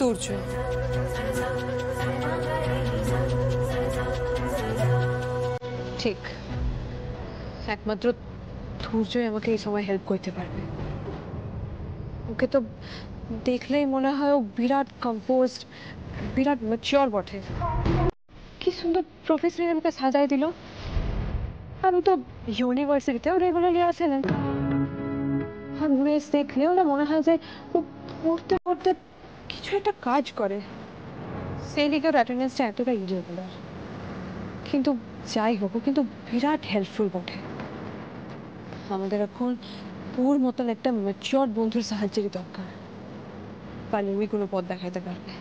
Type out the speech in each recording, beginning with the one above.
দুর্য। ঠিক, একমাত্র দুর্যই আমাকে এই সময় হেল্প করতে পারবে। ওকে তো দেখলেই মনে হয় ও বিরাট কম্পোজড, বিরাট ম্যাচিওর বটে। কি সুন্দর প্রফেসর আমাকে সাজাই দিল। আর ও তো ইউনিভার্সিটিতেও রেগুলারলি আসে না। আর ড্রেস দেখলেও না মনে হয় যে ও পড়তে পড়তে কিছু একটা কাজ করে। সেই দিকে ওর অ্যাটেন্ডেন্সটা এতটা ইরেগুলার। কিন্তু যাই হোক, ও কিন্তু বিরাট হেল্পফুল বটে। আমাদের এখন ওর মতন একটা ম্যাচিওর বন্ধুর সাহায্যেরই দরকার। পারলে ওই কোনো পথ দেখাতে পারবে।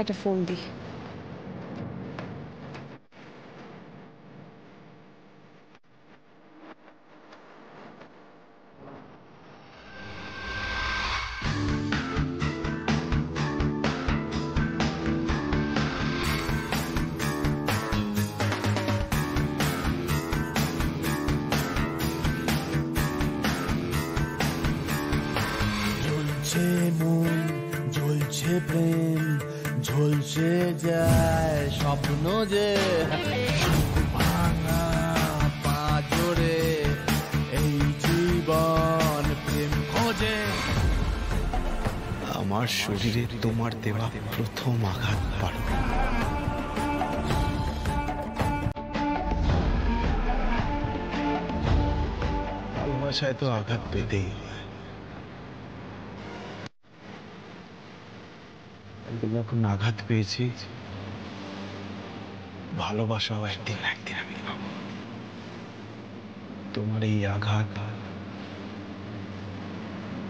একটা ফোন দিই। জ্বলছে মন, জ্বলছে প্রেম, ঝলসে যায় স্বপ্ন যে ভাঙা পাঁজরে এই জীবন প্রেম খোঁজে। আমার শরীরে তোমার দেওয়া প্রথম আঘাত পাড়বে। ভালোবাসায় তো আঘাত পেতেই যখন আঘাত পেয়েছি, ভালোবাসাও একদিন না একদিন আমি পাবো। তোমার এই আঘাত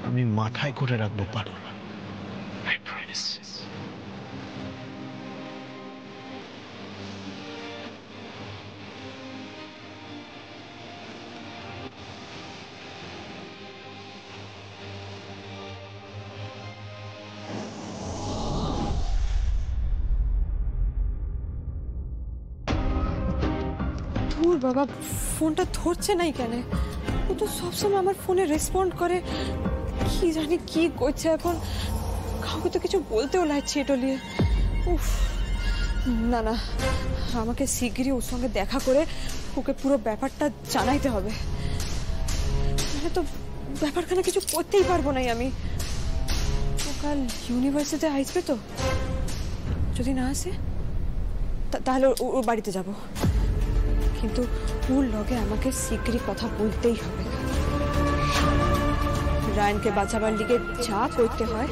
আমি মাথায় করে রাখবো, পারো? I promise. দূর বাবা, ফোনটা ধরছে নাই কেন? ও তো সবসময় আমার ফোনে রেসপন্ড করে। কি জানি কি করছে এখন। কাউকে তো কিছু বলতেও লাগছে এটা নিয়ে। উফ, না না, আমাকে শিগগিরই ওর সঙ্গে দেখা করে ওকে পুরো ব্যাপারটা জানাইতে হবে। নাহলে তো ব্যাপারখানে কিছু করতেই পারবো না আমি। ও কাল ইউনিভার্সিটিতে আসবে তো, যদি না আসে তাহলে ওর বাড়িতে যাব। কিন্তু ওর লগে আমাকে শিগগিরই কথা বলতেই হবে। রায়নকে বাঁচাবার লিগে যা করতে হয়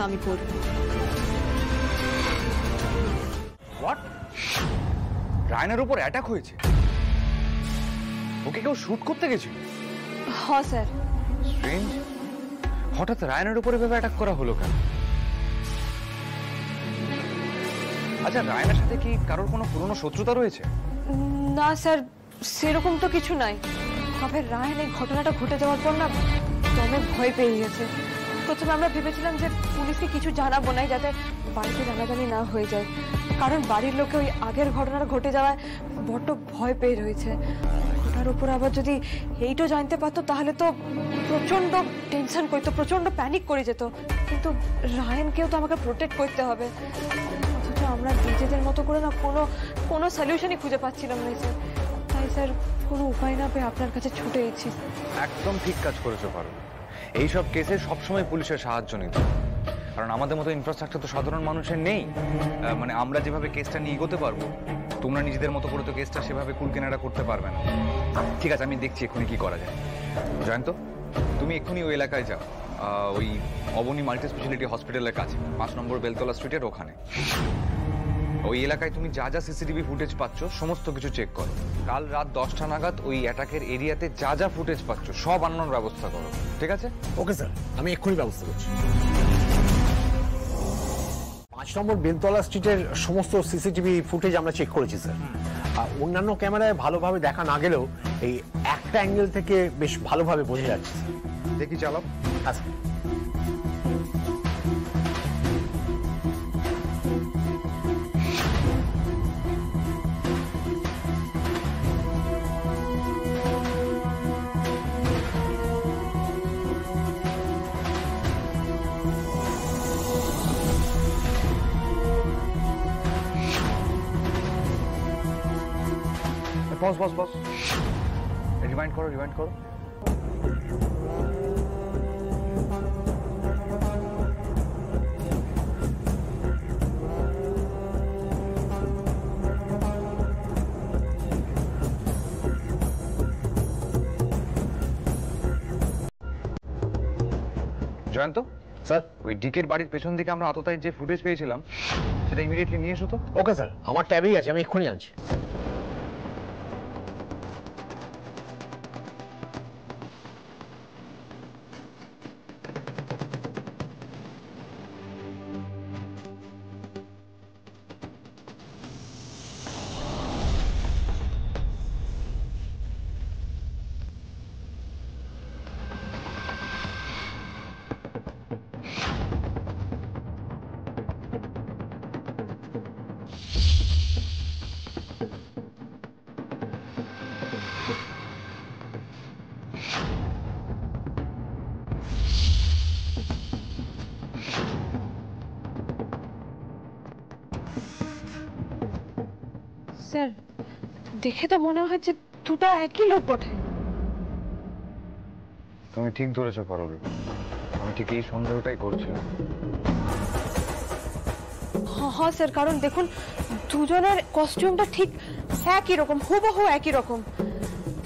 আমি করব। হোয়াট? রায়নের উপর অ্যাটাক হয়েছে? ওকে কেউ শুট করতে গেছিল? হ্যাঁ স্যার। স্ট্রেঞ্জ, হঠাৎ রায়নের উপরে ভেবে অ্যাটাক করা হলো কেন? আচ্ছা, রায়নের সাথে কি কারোর কোনো পুরনো শত্রুতা রয়েছে? না স্যার, সেরকম তো কিছু নাই। তবে রায়ন এই ঘটনাটা ঘটে যাওয়ার পর না দমে ভয় পেয়ে গেছে। প্রথমে আমরা ভেবেছিলাম যে পুলিশকে কিছু জানাবো না, যাতে বাড়িতে জানাজানি না হয়ে যায়। কারণ বাড়ির লোকে ওই আগের ঘটনাটা ঘটে যাওয়ায় বড্ড ভয় পেয়ে রয়েছে। ওটার উপর আবার যদি এইটা জানতে পারতো তাহলে তো প্রচন্ড টেনশন করতো, প্রচন্ড প্যানিক করে যেত। কিন্তু রায়নকেও তো আমাকে প্রোটেক্ট করতে হবে। অথচ আমরা নিজেদের মতো করে না কোনো সলিউশনই খুঁজে পাচ্ছিলাম না স্যার। তাই স্যার কোনো উপায় না পেয়ে আপনার কাছে ছুটে এসেছি। একদম ঠিক কাজ করেছো পারো। এইসব কেসে সবসময় পুলিশের সাহায্য নিতে, কারণ আমাদের মতো ইনফ্রাস্ট্রাকচার তো সাধারণ মানুষের নেই। মানে আমরা যেভাবে কেসটা নিয়ে এগোতে পারবো, তোমরা নিজেদের মতো করে তো কেসটা সেভাবে কুলকেনারা করতে পারবে না। ঠিক আছে, আমি দেখছি এক্ষুনি কি করা যায়। জয়ন্ত, তুমি এক্ষুনি ওই এলাকায় যাও, ওই অবনী মাল্টি স্পেশালিটি হসপিটালের কাছে 5 নম্বর বেলতলা স্ট্রিটের ওখানে। ওই এলাকায় তুমি যা যা সিসিটিভি ফুটেজ পাচ্ছ সমস্ত কিছু চেক করো। কাল রাত 10টা নাগাদ ওই অ্যাটাকের এরিয়াতে যা যা ফুটেজ পাচ্ছ সব আনানোর ব্যবস্থা করো, ঠিক আছে? ওকে স্যার, আমি এক্ষুনি ব্যবস্থা করছি। 5 নম্বর বেলতলা স্ট্রিটের সমস্ত সিসিটিভি ফুটেজ আমরা চেক করেছি স্যার। আর অন্যান্য ক্যামেরায় ভালোভাবে দেখা না গেলেও এই একটা অ্যাঙ্গেল থেকে বেশ ভালোভাবে বোঝা যাচ্ছে। দেখি চালাও। আচ্ছা। বস রিমাইন্ড করো জয়ন্ত স্যার। ওই ডিকের বাড়ির পেছন দিকে আমরা আততায়ীর যে ফুটেজ পেয়েছিলাম সেটা ইমিডিয়েটলি নিয়ে এসো তো। ওকে স্যার, আমার ট্যাবেই আছে, আমি এক্ষুনি আনছি। স্যার, দেখে তো মনে হয় যে দুটো একই লোক বটে। তুমি ঠিক ধরেছো পারুল, আমি ঠিক এই সন্দেহটাই করছিলাম। হ্যাঁ স্যার, কারণ দেখুন দুজনের কস্টিউমটা ঠিক একই রকম, হুবহু একই রকম।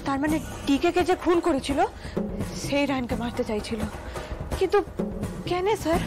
তার মানে ডিকে কে যে খুন করেছিল সেই রায়নকে মারতে চাইছিল, কিন্তু কেন স্যার?